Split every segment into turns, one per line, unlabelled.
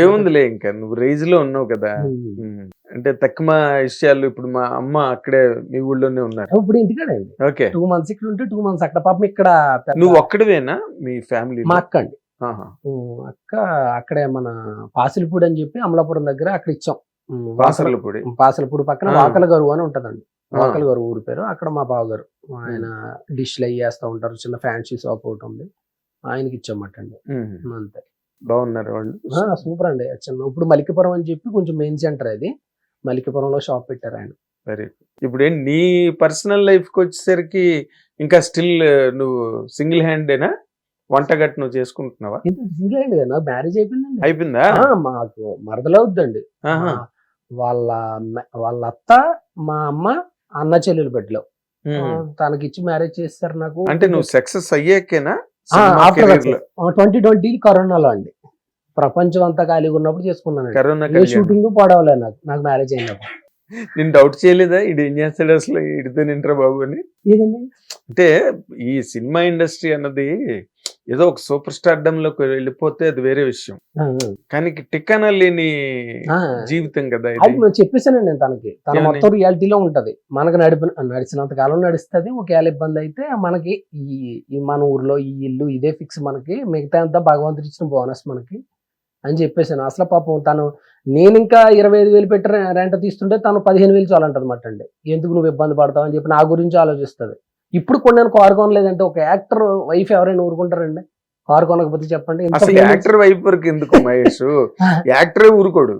ఏముందిలే ఇంకా నువ్వు రేంజ్ లో ఉన్నావు కదా.
ఉమ్.
అంటే తక్కువ విషయాలు. ఇప్పుడు మా అమ్మ అక్కడే మీ ఊళ్ళోనే ఉన్నారు.
ఇప్పుడు ఇంటికాడే అండి.
ఓకే.
2 months ఇక్కడ ఉంటే 2 months అక్కడ. పాపం ఇక్కడ
నువ్వు ఒక్కడివేనా మీ ఫ్యామిలీ?
మా అక్క అండి. అక్క అక్కడే మన పాసిలిపూడి అని చెప్పి అమలాపురం దగ్గర అక్కడ ఇచ్చాం. పాసలపూడి పక్కన వాకల గరువు అని ఉంటదండి. వాకల గరువు ఊరి పేరు. అక్కడ మా బావగారు ఆయన డిష్లు అవి వేస్తా ఉంటారు. చిన్న ఫ్యాన్సీ షాప్ ఒకటి ఉంది, ఆయనకి ఇచ్చామట అండి. అంతే.
బాగున్నారు వాళ్ళు?
సూపర్ అండి. చిన్న ఇప్పుడు మలికిపురం అని చెప్పి కొంచెం మెయిన్ సెంటర్ అది. మలికిపురంలో షాప్ పెట్టారు ఆయన.
సరే. ఇప్పుడు ఏంటి నీ పర్సనల్ లైఫ్ కి వచ్చేసరికి ఇంకా స్టిల్ నువ్వు సింగిల్ హ్యాండేనా వంటగట్టు నువ్వు చేసుకుంటున్నావా?
సింగిల్ హ్యాండ్ కదా, మ్యారేజ్ అయిపోయిందండి.
అయిపోయిందా?
మాకు మరదలవుద్దండి. వాళ్ళ అత్త మా అమ్మ అన్న చెల్లెలు బిడ్డలో తనకి ఇచ్చి మ్యారేజ్ చేస్తారు నాకు.
అంటే నువ్వు సక్సెస్ అయ్యాకేనా?
2020 కరోనాలో అండి. ప్రపంచం అంతా ఖాళీగా ఉన్నప్పుడు చేసుకున్నాను.
కరోనా
షూటింగ్ పడవలే నాకు మ్యారేజ్ అయినప్పుడు.
నేను డౌట్ చేయలేదా ఇది ఏం చేస్తాడు అసలు ఇడితో నింటరా బాబు అని? అంటే ఈ సినిమా ఇండస్ట్రీ అన్నది ఏదో ఒక సూపర్ స్టార్డమ్ లోకి వెళ్ళిపోతే అది వేరే విషయం, కానీ టికానా లేని జీవితం కదా ఇది.
చెప్పేసానండి నేను తనకి. తన మొత్తం రియాలిటీలో ఉంటది. మనకు నడిచినంత కాలం నడుస్తుంది. ఒకవేళ ఇబ్బంది అయితే మనకి ఈ మన ఊర్లో ఈ ఇల్లు ఇదే ఫిక్స్, మనకి మిగతా అంతా భగవంతుడు ఇచ్చిన బోనస్ మనకి అని చెప్పేసాను. అసలు పాపం తను, నేను ఇంకా 25,000 పెట్టి రెంట తీస్తుంటే తను 15,000 చాలంటదన్నమాట అండి. ఎందుకు నువ్వు ఇబ్బంది పడతావు అని చెప్పి నా గురించి ఆలోచిస్తుంది. ఇప్పుడు నేను కారు కొనలేదంటే ఒక యాక్టర్ వైఫ్ ఎవరైనా ఊరుకుంటారండి? కారు కొనకపోతే చెప్పండి.
యాక్టర్ వైఫ్ వరకు ఎందుకు మహేష్? యాక్టర్ ఊరుకోడు,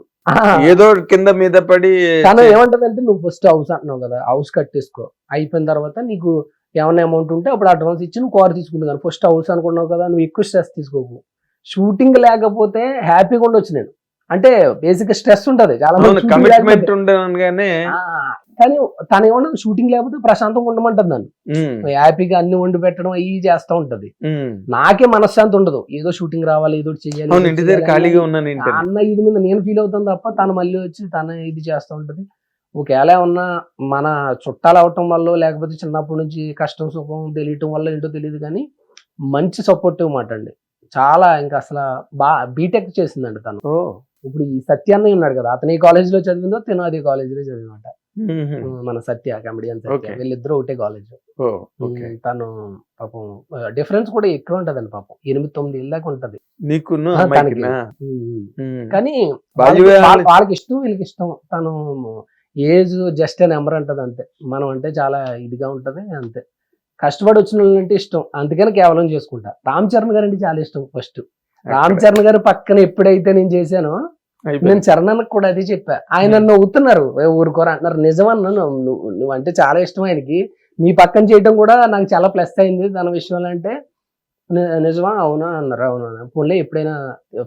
ఏదో కింద మీద పడి.
తను ఏమంటదంటే నువ్వు ఫస్ట్ హౌస్ అంటున్నావు కదా, హౌస్ కట్టేసుకో, అయిపోయిన తర్వాత నీకు ఏమైనా అమౌంట్ ఉంటే అప్పుడు అడ్వాన్స్ ఇచ్చి నువ్వు కారు తీసుకుంది. కానీ ఫస్ట్ హౌస్ అనుకున్నావు కదా, నువ్వు ఎక్కువ స్ట్రెస్ తీసుకోకు. షూటింగ్ లేకపోతే హ్యాపీగా ఉండొచ్చు నేను. అంటే బేసిక్ స్ట్రెస్ ఉంటది చాలా మంది,
కమిట్మెంట్ ఉండగానే.
కానీ తను ఏమన్నా షూటింగ్ లేకపోతే ప్రశాంతంగా ఉండమంటది నన్ను. హ్యాపీగా అన్ని వండి పెట్టడం అవి చేస్తా ఉంటది. నాకే మనశ్శాంతి ఉండదు, ఏదో షూటింగ్ రావాలి ఏదో చెయ్యాలి అన్న ఇది మీద నేను ఫీల్ అవుతాను తప్ప తను మళ్ళీ వచ్చి తన ఇది చేస్తూ ఉంటది. ఒకవేళ ఏమన్నా మన చుట్టాలు అవటం వల్ల లేకపోతే చిన్నప్పటి నుంచి కష్టం సుఖం తెలియటం వల్ల ఏంటో తెలియదు, కానీ మంచి సపోర్టివ్ మాట అండి. చాలా ఇంకా అసలు బీటెక్ చేసిందండి తను. ఇప్పుడు ఈ సత్య అన్నయ్య ఉన్నాడు కదా, అతను ఈ కాలేజ్ లో చదివిందో తిను అదే కాలేజ్ లో చదివినమాట. మన సత్య కమెడియన్ సత్య, వీళ్ళిద్దరూ ఒకటే కాలేజ్. తను పాపం డిఫరెన్స్ కూడా ఎక్కువ ఉంటదండి. పాపం 8-9 ఏళ్ళ దాకా ఉంటది తనకి. కానీ వాళ్ళకి ఇష్టం వీళ్ళకి ఇష్టం. తను ఏజ్ జస్ట్ నెంబర్ అంటది అంతే. మనం అంటే చాలా ఇదిగా ఉంటది అంతే. కష్టపడి వచ్చిన వాళ్ళంటే ఇష్టం, అందుకని కేవలం చేసుకుంటా. రామ్ చరణ్ గారు అంటే చాలా ఇష్టం. ఫస్ట్ రామ్ చరణ్ గారు పక్కన ఎప్పుడైతే నేను చేశానో, నేను చరణ్ అన్నకు కూడా అదే చెప్పా. ఆయన నవ్వుతున్నారు, ఊరుకోరా అంటున్నారు. నిజమన్నా, నువ్వు అంటే చాలా ఇష్టం ఆయనకి, నీ పక్కన చేయడం కూడా నాకు చాలా ప్లస్ అయింది తన విషయంలో అంటే. నిజమా? అవునా అన్నారు. అవునా పోన్లే ఎప్పుడైనా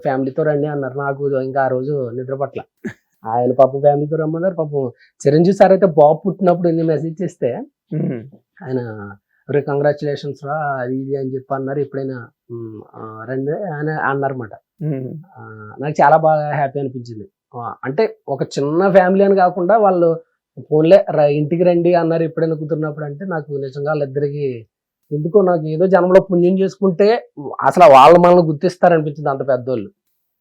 ఫ్యామిలీతో రండి అన్నారు. నాకు ఇంకా ఆ రోజు నిద్ర పట్ల. ఆయన పాపం ఫ్యామిలీతో రమ్మన్నారు. పాపం చిరంజీవి సార్ అయితే బాబు పుట్టినప్పుడు ఎన్ని మెసేజ్ చేస్తే ఆయన రే కంగ్రాచులేషన్స్ రా అది ఇది అని చెప్పి అన్నారు. ఎప్పుడైనా రండి అని అన్నారన్నమాట. నాకు చాలా బాగా హ్యాపీ అనిపించింది. అంటే ఒక చిన్న ఫ్యామిలీ అని కాకుండా వాళ్ళు ఫోన్లే ఇంటికి రండి అన్నారు ఎప్పుడైనా కుదిరినప్పుడు. అంటే నాకు నిజంగా వాళ్ళిద్దరికి ఎందుకో నాకు ఏదో జన్మలో పుణ్యం చేసుకుంటే అసలు వాళ్ళు మనల్ని గుర్తిస్తారనిపించింది, అంత పెద్దోళ్ళు.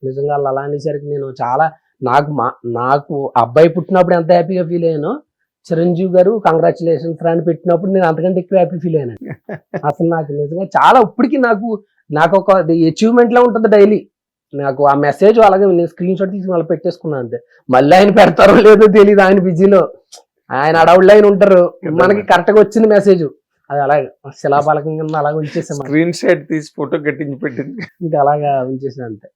నిజంగా వాళ్ళు అలా అనేసరికి నేను చాలా నాకు అబ్బాయి పుట్టినప్పుడు ఎంత హ్యాపీగా ఫీల్ అయ్యానో, చిరంజీవి గారు కంగ్రాచులేషన్స్ రా అని పెట్టినప్పుడు నేను అంతకంటే ఎక్కువ హ్యాపీ ఫీల్ అయ్యాను. అసలు నాకు నిజంగా చాలా ఇప్పటికి నాకు ఒక అచీవ్మెంట్ లా ఉంటుంది డైలీ. నాకు ఆ మెసేజ్ అలాగే నేను స్క్రీన్ షాట్ తీసి మళ్ళీ పెట్టేసుకున్నాను అంతే. మళ్ళీ ఆయన పెడతారో లేదో తెలియదు, ఆయన బిజీలో, ఆయన అడవుల్లో ఆయన ఉంటారు. మనకి కరెక్ట్ గా వచ్చింది మెసేజ్, అది అలాగే శిలాపాలకం కింద అలాగే ఉంచేసాం.
స్క్రీన్ షాట్ తీసి ఫోటో కట్టించి పెట్టింది,
ఇంకా అలాగా ఉంచేసాను అంతే.